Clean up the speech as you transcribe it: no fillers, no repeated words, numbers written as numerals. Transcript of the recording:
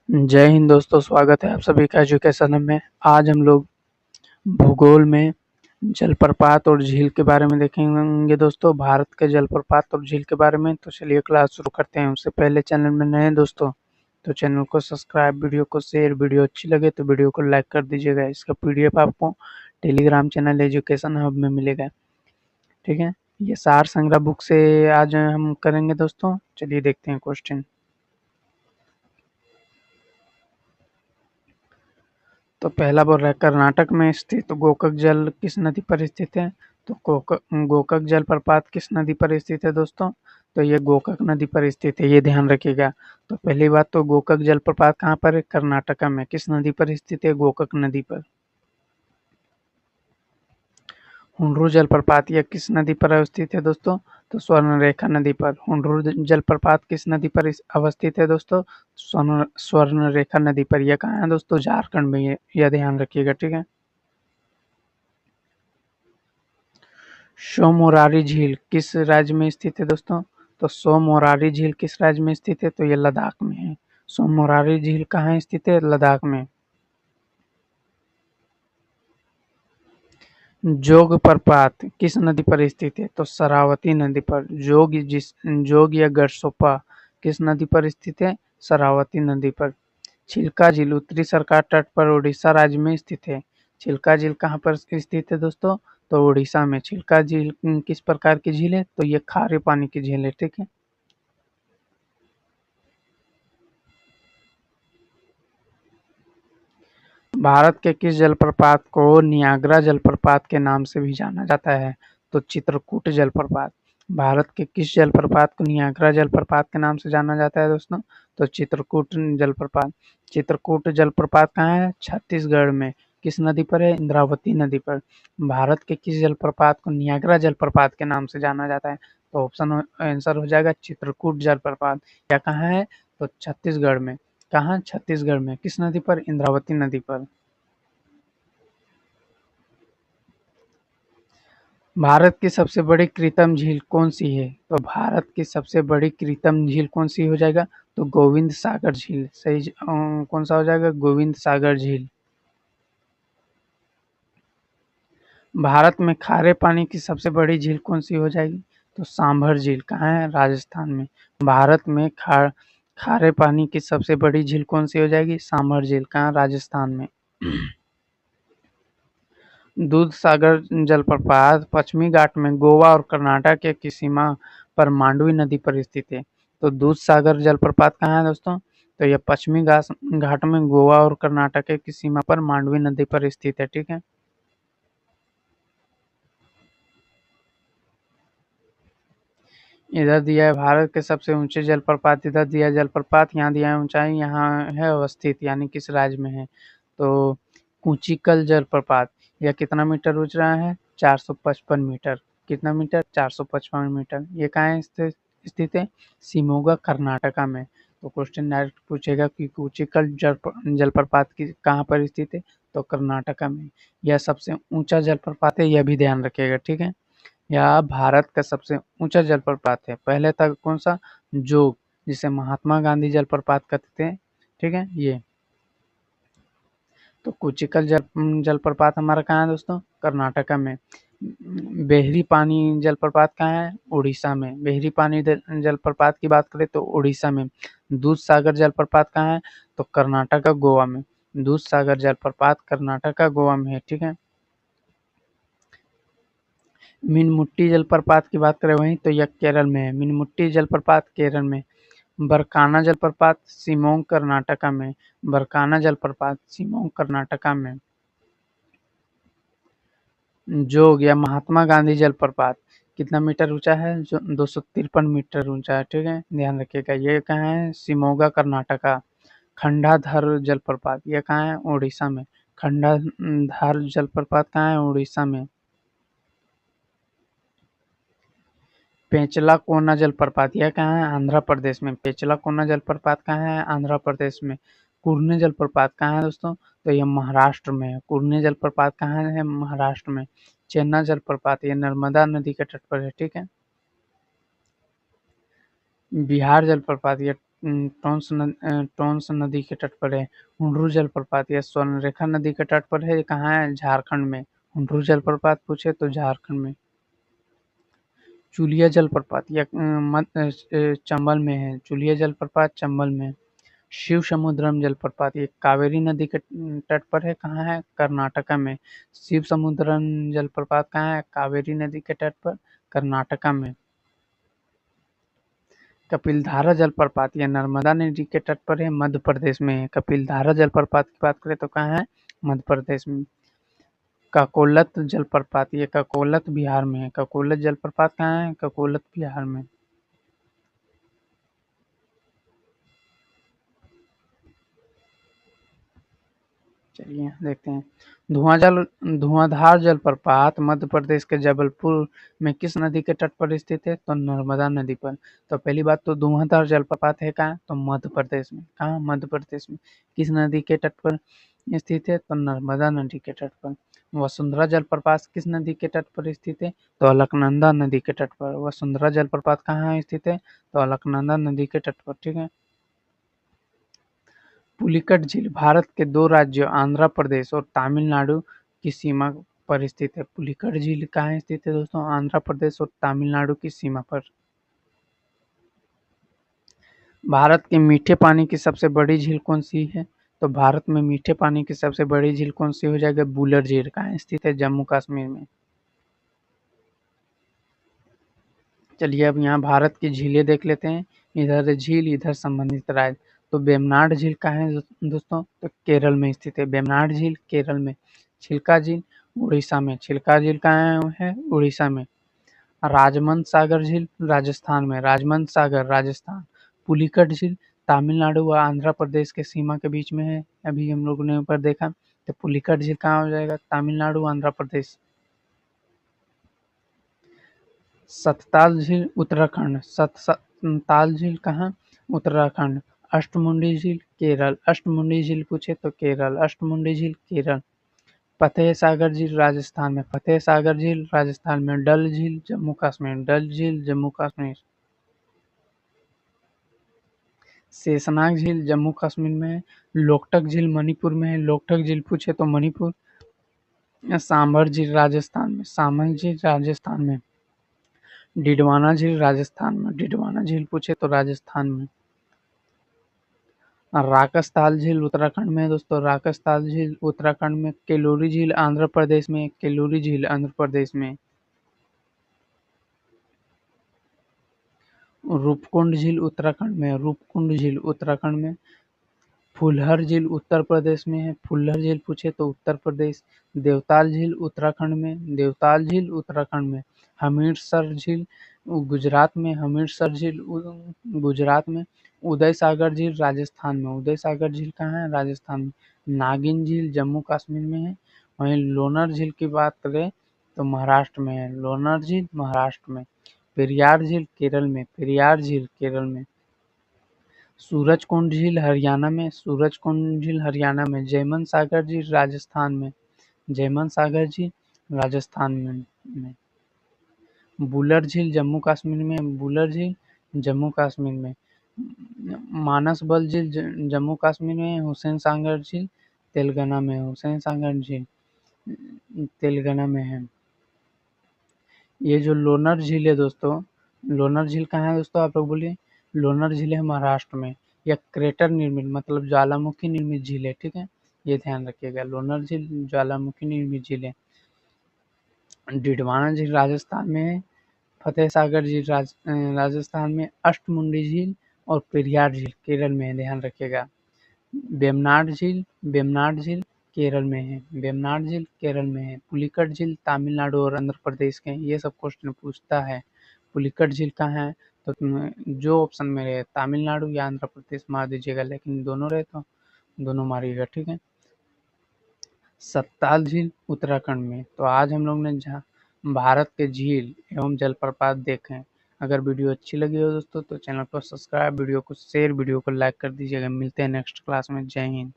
जय हिंद दोस्तों, स्वागत है आप सभी का एजुकेशन में। आज हम लोग भूगोल में जलप्रपात और झील के बारे में देखेंगे दोस्तों, भारत के जलप्रपात और झील के बारे में। तो चलिए क्लास शुरू करते हैं। उससे पहले चैनल में नए हैं दोस्तों तो चैनल को सब्सक्राइब, वीडियो को शेयर, वीडियो अच्छी लगे तो वीडियो को लाइक कर दीजिएगा। इसका पीडीएफ आपको टेलीग्राम चैनल एजुकेशन हब में मिलेगा, ठीक है। ये सार संग्रह बुक से आज हम करेंगे दोस्तों। चलिए देखते हैं क्वेश्चन। तो पहला बोल रहा है, कर्नाटक में स्थित गोकक जल किस नदी पर स्थित है? तो गोकक जलप्रपात किस नदी पर स्थित है दोस्तों? तो ये गोकक नदी पर स्थित है, ये ध्यान रखिएगा। तो पहली बात, तो गोकक जलप्रपात कहाँ पर है? कर्नाटका में। किस नदी पर स्थित है? गोकक नदी पर। हुंड्रू जलप्रपात यह किस नदी पर अवस्थित है दोस्तों? तो स्वर्णरेखा नदी पर। हुंड्रू जलप्रपात किस नदी पर अवस्थित है दोस्तों? स्वर्णरेखा नदी पर। यह कहाँ है दोस्तों? झारखंड में। यह ध्यान रखिएगा, ठीक है। सोमोरारी झील किस राज्य में स्थित है दोस्तों? तो सोमोरारी झील किस राज्य में स्थित है? तो ये लद्दाख में है। सोमोरारी झील कहाँ स्थित है? लद्दाख में। जोग प्रपात किस नदी पर स्थित है? तो शरावती नदी पर। जोग या गरसोपा किस नदी पर स्थित है? शरावती नदी पर। चिल्का झील उत्तरी सरकार तट पर उड़ीसा राज्य में स्थित है। चिल्का झील कहाँ पर स्थित है दोस्तों? तो उड़ीसा में। चिल्का झील किस प्रकार की झील है? तो ये खारे पानी की झील है, ठीक है। भारत के किस जलप्रपात को नियाग्रा जलप्रपात के नाम से भी जाना जाता है? तो चित्रकूट जलप्रपात। भारत के किस जलप्रपात को नियाग्रा जलप्रपात के नाम से जाना जाता है दोस्तों? तो चित्रकूट जलप्रपात। चित्रकूट जलप्रपात कहाँ है? छत्तीसगढ़ में। किस नदी पर है? इंद्रावती नदी पर। भारत के किस जलप्रपात को नियाग्रा जलप्रपात के नाम से जाना जाता है? तो ऑप्शन आंसर हो जाएगा चित्रकूट जलप्रपात। या कहाँ है? तो छत्तीसगढ़ में। कहाँ? छत्तीसगढ़ में। किस नदी पर? इंद्रावती नदी पर। भारत की सबसे बड़ी कृत्रिम झील कौन सी है? तो भारत की सबसे बड़ी कृत्रिम झील कौन सी हो जाएगा? तो गोविंद सागर झील। सही कौन सा हो जाएगा? गोविंद सागर झील। भारत में खारे पानी की सबसे बड़ी झील कौन सी हो जाएगी? तो सांभर झील। कहाँ है? राजस्थान में। भारत में खारे पानी की सबसे बड़ी झील कौन सी हो जाएगी? सांभर झील। कहाँ? राजस्थान में। दूधसागर जलप्रपात पश्चिमी घाट में गोवा और कर्नाटक की सीमा पर मांडवी नदी पर स्थित है। तो दूधसागर जलप्रपात कहाँ है दोस्तों? तो यह पश्चिमी घाट में गोवा और कर्नाटक की सीमा पर मांडवी नदी पर स्थित है, ठीक है। इधर दिया है भारत के सबसे ऊंचे जलप्रपात, इधर दिया है जलप्रपात, यहाँ दिया है ऊंचाई, यहाँ है अवस्थित, यानी किस राज्य में है। तो कुचिकल जलप्रपात यह कितना मीटर ऊंच रहा है? 455 मीटर। कितना मीटर? 455 मीटर। ये कहाँ है स्थित है? शिमोगा कर्नाटका में। तो क्वेश्चन डायरेक्ट पूछेगा कि कुचिकल जलप्रपात की कहाँ पर स्थित है? तो कर्नाटका में। यह सबसे ऊंचा जलप्रपात है, यह भी ध्यान रखिएगा, ठीक है। यह भारत का सबसे ऊंचा जलप्रपात है। पहले था कौन सा? जोग, जिसे महात्मा गांधी जलप्रपात कहते थे, ठीक है। ये तो कुचिकल जलप्रपात हमारा कहाँ है दोस्तों? कर्नाटका में। बेहरी पानी जलप्रपात कहाँ है? उड़ीसा में। बेहरी पानी जलप्रपात की बात करें तो उड़ीसा में। दूध सागर जलप्रपात कहाँ है? तो कर्नाटका, गोवा में। दूध सागर जलप्रपात कर्नाटका, गोवा में है, ठीक है। मीनमुट्टी जलप्रपात की बात करें वहीं तो यह केरल में है। मीनमुट्टी जलप्रपात केरल में। बरकाना जलप्रपात शिमोग कर्नाटका में। बरकाना जलप्रपात शिमोग कर्नाटका में। जोग या महात्मा गांधी जलप्रपात कितना मीटर ऊंचा है? जो 253 मीटर ऊंचा है, ठीक है। ध्यान रखिएगा। ये कहाँ है? शिमोगा कर्नाटका। खंडाधर जलप्रपात यह कहाँ है? उड़ीसा में। खंडाधर जलप्रपात कहाँ है? उड़ीसा में। पेंचला कोना जलप्रपात यह कहाँ है? आंध्र प्रदेश में। पेंचला कोना जलप्रपात कहाँ है? आंध्र प्रदेश में। कुर्ने जलप्रपात कहाँ है दोस्तों? तो यह महाराष्ट्र में है। कुर्ने जलप्रपात कहाँ है? महाराष्ट्र में। चेन्ना जलप्रपात यह नर्मदा नदी के तट पर है, ठीक है। बिहार जलप्रपात यह टोंस नदी के तट पर है। हुंडरू जलप्रपात यह स्वर्णरेखा नदी के तट पर है। कहाँ है? झारखंड में। हुंडरू जलप्रपात पूछे तो झारखंड में। चुलिया जलप्रपात यह चंबल में है। चुलिया जलप्रपात चंबल में। शिव समुद्रम जलप्रपात ये कावेरी नदी के तट पर है। कहाँ है? कर्नाटका में। शिव समुद्रम जलप्रपात कहाँ है? कावेरी नदी के तट पर, कर्नाटका में। कपिलधारा जलप्रपात यह नर्मदा नदी के तट पर है, मध्य प्रदेश में है। कपिलधारा जलप्रपात की बात करें तो कहाँ है? मध्य प्रदेश में। ककोलत जलप्रपात ये ककोलत बिहार में है। ककोलत जलप्रपात कहाँ है? ककोलत बिहार में। चलिए देखते हैं। धुआंधार जलप्रपात मध्य प्रदेश के जबलपुर में किस नदी के तट पर स्थित है? तो नर्मदा नदी पर। तो पहली बात तो धुआंधार जलप्रपात है कहाँ? तो मध्य प्रदेश में। कहाँ? मध्य प्रदेश में। किस नदी के तट पर स्थित है? तो नर्मदा नदी के तट पर। वसुंधरा जलप्रपात किस नदी के तट पर स्थित है? तो अलकनंदा नदी के तट पर। वसुंधरा जलप्रपात कहाँ स्थित है? तो अलकनंदा नदी के तट पर। ठीक है। पुलिकट झील भारत के दो राज्यों आंध्र प्रदेश और तमिलनाडु की सीमा पर स्थित है। पुलिकट झील कहाँ स्थित है दोस्तों? आंध्र प्रदेश और तमिलनाडु की सीमा पर। भारत के मीठे पानी की सबसे बड़ी झील कौन सी है? तो भारत में मीठे पानी की सबसे बड़ी झील कौन सी हो जाएगी? बुलर झील। कहाँ स्थित है? जम्मू कश्मीर में। चलिए अब यहाँ भारत की झीलें देख लेते हैं। इधर झील, इधर संबंधित राज्य। तो वेम्बनाड झील कहाँ है दोस्तों? तो केरल में स्थित है। वेम्बनाड झील केरल में। चिल्का झील उड़ीसा में। चिल्का झील कहाँ है? उड़ीसा में। राजमंद सागर झील राजस्थान में। राजमंद सागर राजस्थान। पुलिकट झील तमिलनाडु व आंध्र प्रदेश के सीमा के बीच में है। अभी हम लोगों ने ऊपर देखा। तो पुलिकट झील कहाँ हो जाएगा? तमिलनाडु आंध्र प्रदेश। सतताल झील उत्तराखंड। सतताल झील कहाँ? उत्तराखंड। अष्टमुंडी झील केरल। अष्टमुंडी झील पूछे तो केरल। अष्टमुंडी झील केरल। फतेह सागर झील राजस्थान में। फतेह सागर झील राजस्थान में। डल झील जम्मू कश्मीर। डल झील जम्मू कश्मीर। शेषनाग झील जम्मू कश्मीर में है। लोकटक झील मणिपुर में है। लोकटक झील पूछे तो मणिपुर। सांभर झील राजस्थान में। सांभर झील राजस्थान में। डिडवाना झील राजस्थान में। डिडवाना झील पूछे तो राजस्थान में। राकसताल झील उत्तराखंड में है दोस्तों। राकसताल झील उत्तराखंड में। केलोरी झील आंध्र प्रदेश में। केलोरी झील आंध्र प्रदेश में। रूपकुंड झील उत्तराखंड में। रूपकुंड झील उत्तराखंड में। फुलहर झील उत्तर प्रदेश में है। फुलहर झील पूछे तो उत्तर प्रदेश। देवताल झील उत्तराखंड में। देवताल झील उत्तराखंड में। हमीरसर झील गुजरात में। हमीरसर झील गुजरात में। उदय सागर झील राजस्थान में। उदय सागर झील कहाँ है? राजस्थान में। नागिन झील जम्मू कश्मीर में है। वहीं लोनार झील की बात करें तो महाराष्ट्र में है। लोनार झील महाराष्ट्र में। पेरियार झील केरल में। पेरियार झील केरल में। सूरजकुंड झील हरियाणा में। सूरजकुंड झील हरियाणा में। जयमन सागर झील राजस्थान में। जयमन सागर झील राजस्थान में। बुलर झील जम्मू कश्मीर में। बुलर झील जम्मू कश्मीर में। मानस बल झील जम्मू कश्मीर में। हुसैन सागर झील तेलंगाना में। हुसैन सागर झील तेलंगाना में है। ये जो लोनार झील है दोस्तों, लोनार झील कहाँ है दोस्तों? आप लोग बोलिए। लोनार झील है महाराष्ट्र में। यह क्रेटर निर्मित मतलब ज्वालामुखी निर्मित झील है। ठीक है, ये ध्यान रखिएगा। लोनार झील ज्वालामुखी निर्मित झील है। डिडवाना झील राजस्थान में है। फतेह सागर झील राजस्थान में। अष्टमुंडी झील और पेरियार झील केरल में है, ध्यान रखिएगा। वेम्बनाड झील केरल में है। वेम्बनाड झील केरल में है। पुलिकट झील तमिलनाडु और आंध्र प्रदेश के हैं। ये सब क्वेश्चन पूछता है। पुलिकट झील कहाँ है? तो जो ऑप्शन में रहे तमिलनाडु या आंध्र प्रदेश मार दीजिएगा, लेकिन दोनों रहे तो दोनों मारिएगा। ठीक है। सतताल झील उत्तराखंड में। तो आज हम लोग ने भारत के झील एवं जलप्रपात देखे। अगर वीडियो अच्छी लगी हो दोस्तों तो चैनल को सब्सक्राइब, वीडियो को शेयर, वीडियो को लाइक कर दीजिएगा। मिलते हैं नेक्स्ट क्लास में। जय हिंद।